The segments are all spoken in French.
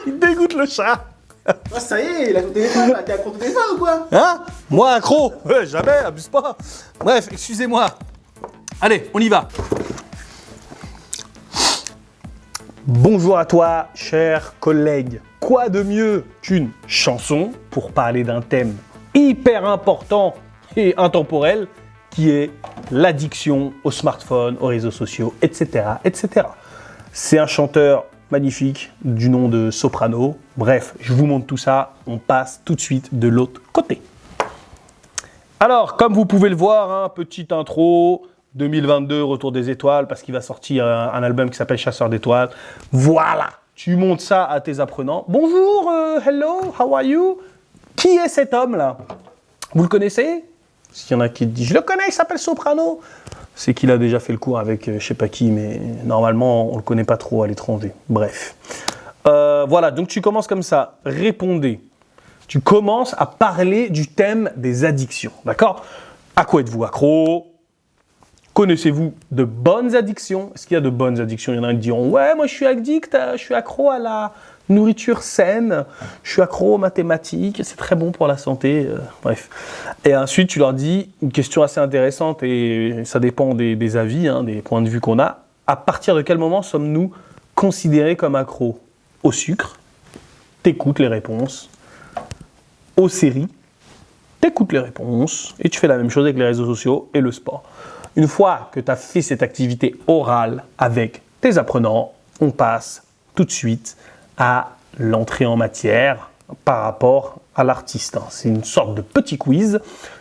Il dégoûte le chat. Ah, ça y est, il a ton téléphone, là. T'es accro à ton téléphone ou quoi? Hein? Moi, accro? Ouais, jamais, abuse pas. Bref, excusez-moi. Allez, on y va. Bonjour à toi, cher collègue. Quoi de mieux qu'une chanson pour parler d'un thème hyper important et intemporel qui est l'addiction aux smartphones, aux réseaux sociaux, etc., etc. C'est un chanteur magnifique du nom de Soprano. Bref, je vous montre tout ça. On passe tout de suite de l'autre côté. Alors, comme vous pouvez le voir, hein, petite intro, 2022, Retour des étoiles, parce qu'il va sortir un album qui s'appelle Chasseur d'étoiles. Voilà, tu montres ça à tes apprenants. Bonjour, hello, how are you? Qui est cet homme-là? Vous le connaissez? S'il y en a qui disent, je le connais, il s'appelle Soprano. C'est qu'il a déjà fait le cours avec je sais pas qui, mais normalement, on le connaît pas trop à l'étranger. Bref. Voilà, donc tu commences comme ça. Répondez. Tu commences à parler du thème des addictions, d'accord? À quoi êtes-vous accro? Connaissez-vous de bonnes addictions? Est-ce qu'il y a de bonnes addictions? Il y en a qui diront, ouais, moi je suis addict, je suis accro à la nourriture saine, je suis accro aux mathématiques, c'est très bon pour la santé, bref. Et ensuite, tu leur dis une question assez intéressante, et ça dépend des avis, hein, des points de vue qu'on a. À partir de quel moment sommes-nous considérés comme accros? Au sucre, t'écoutes les réponses. Aux séries, t'écoutes les réponses, et tu fais la même chose avec les réseaux sociaux et le sport. Une fois que tu as fait cette activité orale avec tes apprenants, on passe tout de suite à l'entrée en matière par rapport à l'artiste. C'est une sorte de petit quiz.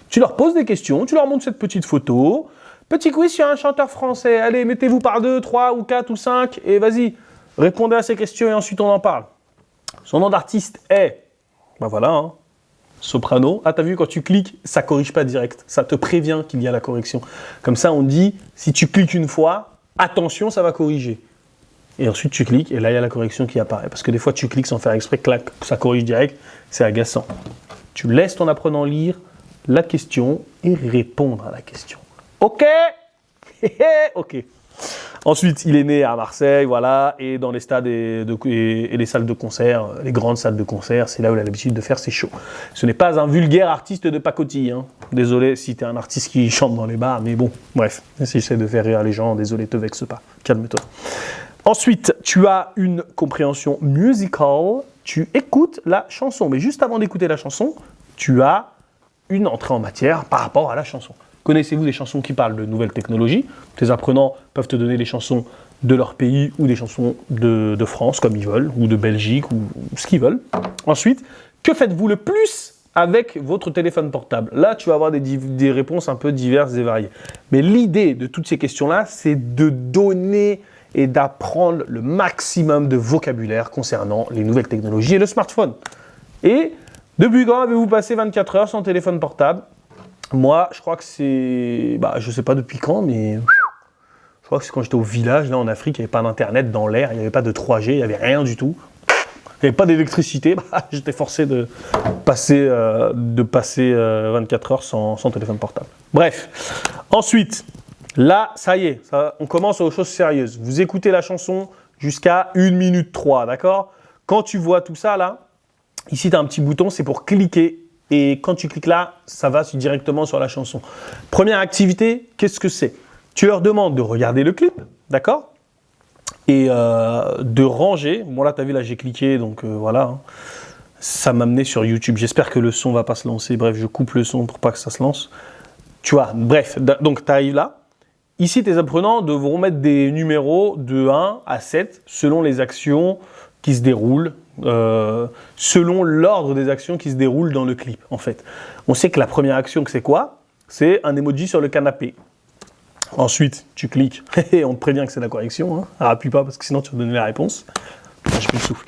Tu leur poses des questions, tu leur montres cette petite photo. Petit quiz sur un chanteur français. Allez, mettez-vous par 2, 3 ou 4 ou 5 et vas-y, répondez à ces questions et ensuite on en parle. Son nom d'artiste est, ben voilà, hein, Soprano. Ah, t'as vu, quand tu cliques, ça corrige pas direct. Ça te prévient qu'il y a la correction. Comme ça, on dit, si tu cliques une fois, attention, ça va corriger. Et ensuite, tu cliques, et là, il y a la correction qui apparaît. Parce que des fois, tu cliques sans faire exprès, clac, ça corrige direct. C'est agaçant. Tu laisses ton apprenant lire la question et répondre à la question. OK? OK. Ensuite, il est né à Marseille, voilà, et dans les stades et les salles de concert, les grandes salles de concert, c'est là où il a l'habitude de faire ses shows. Ce n'est pas un vulgaire artiste de pacotille, hein. Désolé si tu es un artiste qui chante dans les bars, mais bon, bref, si j'essaie de faire rire les gens, désolé, te vexe pas, calme-toi. Ensuite, tu as une compréhension musical, tu écoutes la chanson, mais juste avant d'écouter la chanson, tu as une entrée en matière par rapport à la chanson. Connaissez-vous des chansons qui parlent de nouvelles technologies? Tes apprenants peuvent te donner des chansons de leur pays ou des chansons de France, comme ils veulent, ou de Belgique, ou ce qu'ils veulent. Ensuite, que faites-vous le plus avec votre téléphone portable? Là, tu vas avoir des réponses un peu diverses et variées. Mais l'idée de toutes ces questions-là, c'est de donner et d'apprendre le maximum de vocabulaire concernant les nouvelles technologies et le smartphone. Et depuis quand avez-vous passé 24 heures sans téléphone portable? Moi, je crois que c'est... je sais pas depuis quand, mais... Je crois que c'est quand j'étais au village, là, en Afrique, il n'y avait pas d'internet dans l'air, il n'y avait pas de 3G, il n'y avait rien du tout. Il n'y avait pas d'électricité, j'étais forcé de passer 24 heures sans téléphone portable. Bref. Ensuite, là, ça y est, on commence aux choses sérieuses. Vous écoutez la chanson jusqu'à 1 minute 3, d'accord? Quand tu vois tout ça, là, ici, tu as un petit bouton, c'est pour cliquer. Et quand tu cliques là, ça va directement sur la chanson. Première activité, qu'est-ce que c'est? Tu leur demandes de regarder le clip, d'accord? Et de ranger. Bon là, tu as vu, là j'ai cliqué, donc voilà. Hein. Ça m'a amené sur YouTube. J'espère que le son ne va pas se lancer. Bref, je coupe le son pour pas que ça se lance. Tu vois, bref, donc tu arrives là. Ici, tes apprenants devront mettre des numéros de 1 à 7 selon les actions qui se déroulent. Selon l'ordre des actions qui se déroulent dans le clip, en fait. On sait que la première action, c'est quoi? C'est un emoji sur le canapé. Ensuite, tu cliques et on te prévient que c'est la correction. Hein. Appuie pas parce que sinon tu vas donner la réponse. Je me souffle.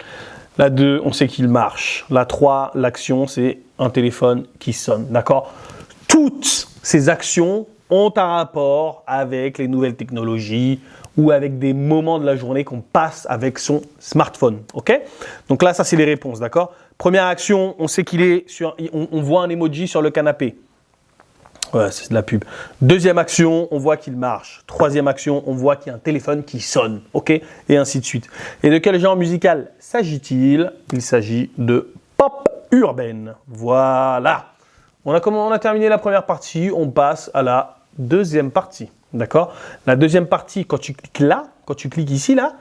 La 2, on sait qu'il marche. La 3, l'action, c'est un téléphone qui sonne. D'accord? Toutes ces actions ont un rapport avec les nouvelles technologies ou avec des moments de la journée qu'on passe avec son smartphone. Ok? Donc là, ça, c'est les réponses. D'accord? Première action, on sait qu'il est sur... On voit un emoji sur le canapé. Ouais, c'est de la pub. Deuxième action, on voit qu'il marche. Troisième action, on voit qu'il y a un téléphone qui sonne. OK? Et ainsi de suite. Et de quel genre musical s'agit-il? Il s'agit de pop urbaine. Voilà. On a terminé la première partie. On passe à la deuxième partie. D'accord? La deuxième partie, quand tu cliques là, quand tu cliques ici, là,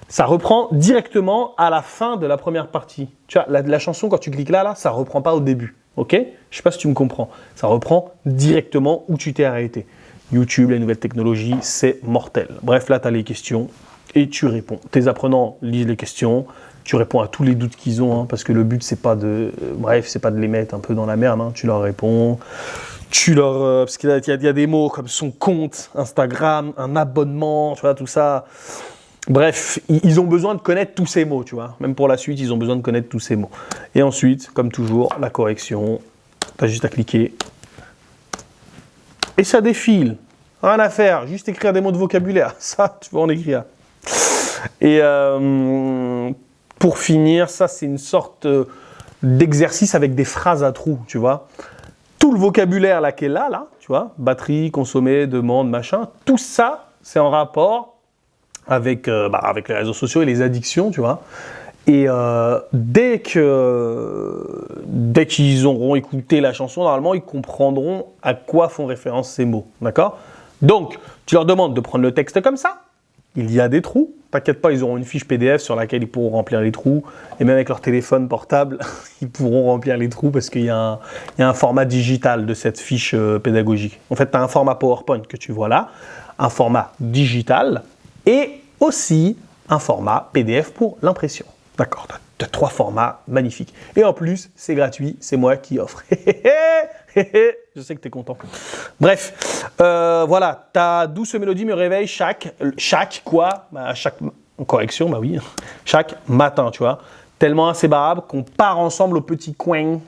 ça reprend directement à la fin de la première partie. Tu vois, la chanson, quand tu cliques là, ça ne reprend pas au début. OK? Je ne sais pas si tu me comprends. Ça reprend directement où tu t'es arrêté. YouTube, les nouvelles technologies, c'est mortel. Bref, là, tu as les questions et tu réponds. Tes apprenants lisent les questions. Tu réponds à tous les doutes qu'ils ont, hein, parce que le but, c'est pas de les mettre un peu dans la merde. Hein. Tu leur réponds. Parce qu'il y a des mots comme son compte, Instagram, un abonnement, tu vois, tout ça. Bref, ils ont besoin de connaître tous ces mots, tu vois. Même pour la suite, ils ont besoin de connaître tous ces mots. Et ensuite, comme toujours, la correction. Tu as juste à cliquer. Et ça défile. Rien à faire, juste écrire des mots de vocabulaire. Ça, tu vas en écrire. Et pour finir, ça, c'est une sorte d'exercice avec des phrases à trous, tu vois. Tout le vocabulaire là qui est là, tu vois, batterie, consommer, demande, machin, tout ça, c'est en rapport avec les réseaux sociaux et les addictions, tu vois. Et dès qu'ils auront écouté la chanson, normalement, ils comprendront à quoi font référence ces mots, d'accord? Donc, tu leur demandes de prendre le texte comme ça. Il y a des trous. T'inquiète pas, ils auront une fiche PDF sur laquelle ils pourront remplir les trous. Et même avec leur téléphone portable, ils pourront remplir les trous parce qu'il y a un format digital de cette fiche pédagogique. En fait, tu as un format PowerPoint que tu vois là, un format digital et aussi un format PDF pour l'impression. D'accord, tu as 3 formats magnifiques. Et en plus, c'est gratuit, c'est moi qui offre. Je sais que tu es content. Bref, voilà, ta douce mélodie me réveille chaque matin, tu vois. Tellement inséparable qu'on part ensemble au petit coin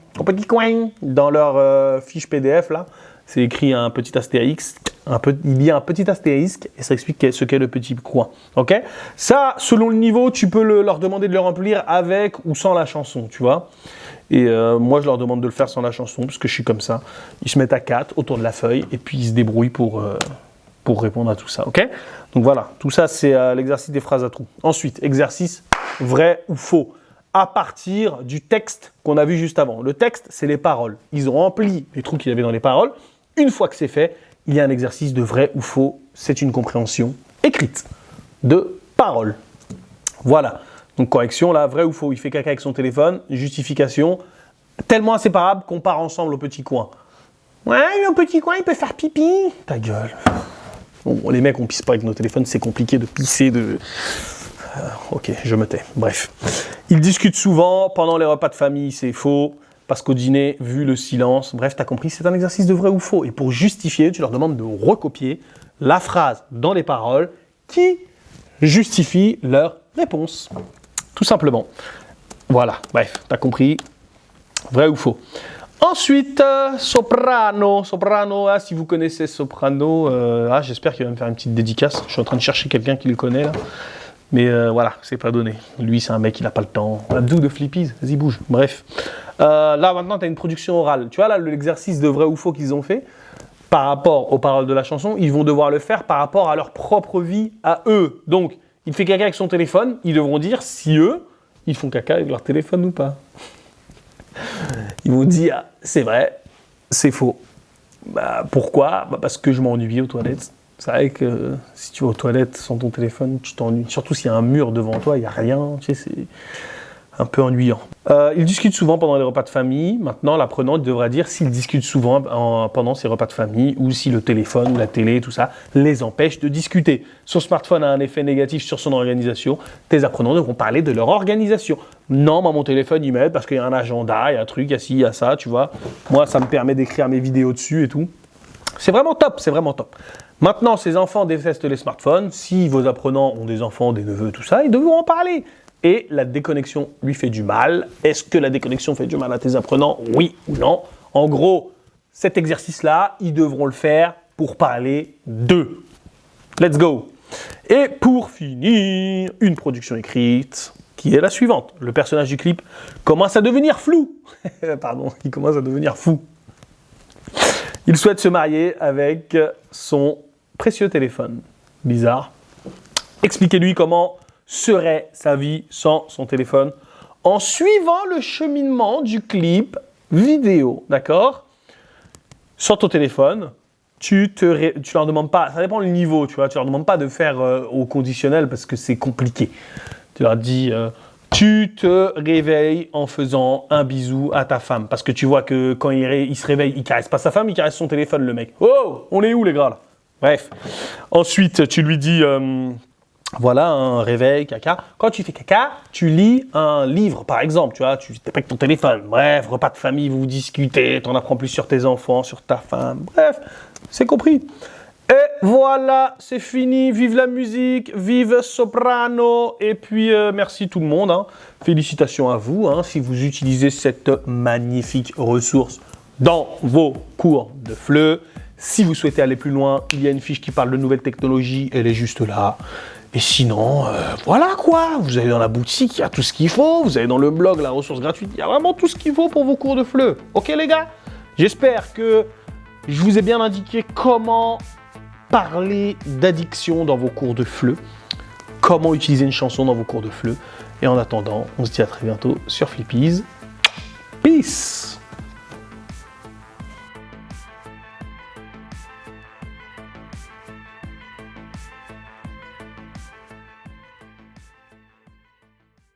dans leur fiche PDF là. C'est écrit un petit astérix, il y a un petit astérisque et ça explique ce qu'est le petit coin. Ok? Ça, selon le niveau, tu peux leur demander de le remplir avec ou sans la chanson, tu vois. Et moi, je leur demande de le faire sans la chanson parce que je suis comme ça. Ils se mettent à 4 autour de la feuille et puis ils se débrouillent pour répondre à tout ça. Ok? Donc voilà, tout ça, c'est l'exercice des phrases à trous. Ensuite, exercice vrai ou faux. À partir du texte qu'on a vu juste avant. Le texte, c'est les paroles. Ils ont rempli les trous qu'il y avait dans les paroles. Une fois que c'est fait, il y a un exercice de vrai ou faux. C'est une compréhension écrite de paroles. Voilà. Donc correction, là, vrai ou faux. Il fait caca avec son téléphone. Justification. Tellement inséparable qu'on part ensemble au petit coin. Ouais, au petit coin, il peut faire pipi. Ta gueule. Bon, les mecs, on pisse pas avec nos téléphones. C'est compliqué de pisser, ok, je me tais. Bref. Ils discutent souvent pendant les repas de famille, c'est faux. Parce qu'au dîner, vu le silence, bref, tu as compris, c'est un exercice de vrai ou faux. Et pour justifier, tu leur demandes de recopier la phrase dans les paroles qui justifie leur réponse. Tout simplement. Voilà, bref, tu as compris. Vrai ou faux. Ensuite, soprano. Soprano, si vous connaissez soprano, j'espère qu'il va me faire une petite dédicace. Je suis en train de chercher quelqu'un qui le connaît là. Mais voilà, c'est pas donné. Lui, c'est un mec, il n'a pas le temps. Abdou de Flippies, vas-y, bouge. Bref. Là, maintenant, tu as une production orale. Tu vois, là, l'exercice de vrai ou faux qu'ils ont fait, par rapport aux paroles de la chanson, ils vont devoir le faire par rapport à leur propre vie, à eux. Donc, il fait caca avec son téléphone, ils devront dire si eux, ils font caca avec leur téléphone ou pas. Ils vont dire, c'est vrai, c'est faux. Pourquoi ? Parce que je m'ennuie aux toilettes. C'est vrai que si tu vas aux toilettes sans ton téléphone, tu t'ennuies. Surtout s'il y a un mur devant toi, il n'y a rien, tu sais, c'est un peu ennuyant. Ils discutent souvent pendant les repas de famille. Maintenant, l'apprenant devra dire s'ils discutent souvent pendant ces repas de famille ou si le téléphone ou la télé, tout ça, les empêche de discuter. Son smartphone a un effet négatif sur son organisation. Tes apprenants devront parler de leur organisation. Non, moi, mon téléphone, il m'aide parce qu'il y a un agenda, il y a un truc, il y a ci, il y a ça, tu vois. Moi, ça me permet d'écrire mes vidéos dessus et tout. C'est vraiment top, c'est vraiment top. Maintenant, ces enfants détestent les smartphones. Si vos apprenants ont des enfants, des neveux, tout ça, ils devront en parler. Et la déconnexion lui fait du mal. Est-ce que la déconnexion fait du mal à tes apprenants ? Oui ou non ? En gros, cet exercice-là, ils devront le faire pour parler d'eux. Let's go. Et pour finir, une production écrite qui est la suivante. Le personnage du clip commence à devenir flou. Pardon, il commence à devenir fou. Il souhaite se marier avec son précieux téléphone. Bizarre. Expliquez-lui comment serait sa vie sans son téléphone en suivant le cheminement du clip vidéo, d'accord? Sans ton téléphone, tu leur demandes pas, ça dépend du niveau, tu vois, tu leur demandes pas de faire au conditionnel parce que c'est compliqué. Tu leur dis, tu te réveilles en faisant un bisou à ta femme parce que tu vois que quand il se réveille, il caresse pas sa femme, il caresse son téléphone, le mec. Oh, on est où les gars là? Bref. Ensuite, tu lui dis, voilà, un réveil, caca. Quand tu fais caca, tu lis un livre, par exemple, tu vois, tu t'es pas avec ton téléphone. Bref, repas de famille, vous discutez, t'en apprends plus sur tes enfants, sur ta femme. Bref, c'est compris. Et voilà, c'est fini. Vive la musique, vive Soprano. Et puis, merci tout le monde. Hein. Félicitations à vous si vous utilisez cette magnifique ressource dans vos cours de FLE. Si vous souhaitez aller plus loin, il y a une fiche qui parle de nouvelles technologies. Elle est juste là. Et sinon, voilà quoi, vous allez dans la boutique, il y a tout ce qu'il faut, vous allez dans le blog, la ressource gratuite, il y a vraiment tout ce qu'il faut pour vos cours de FLE. Ok les gars? J'espère que je vous ai bien indiqué comment parler d'addiction dans vos cours de FLE, comment utiliser une chanson dans vos cours de FLE. Et en attendant, on se dit à très bientôt sur Flippies. Peace!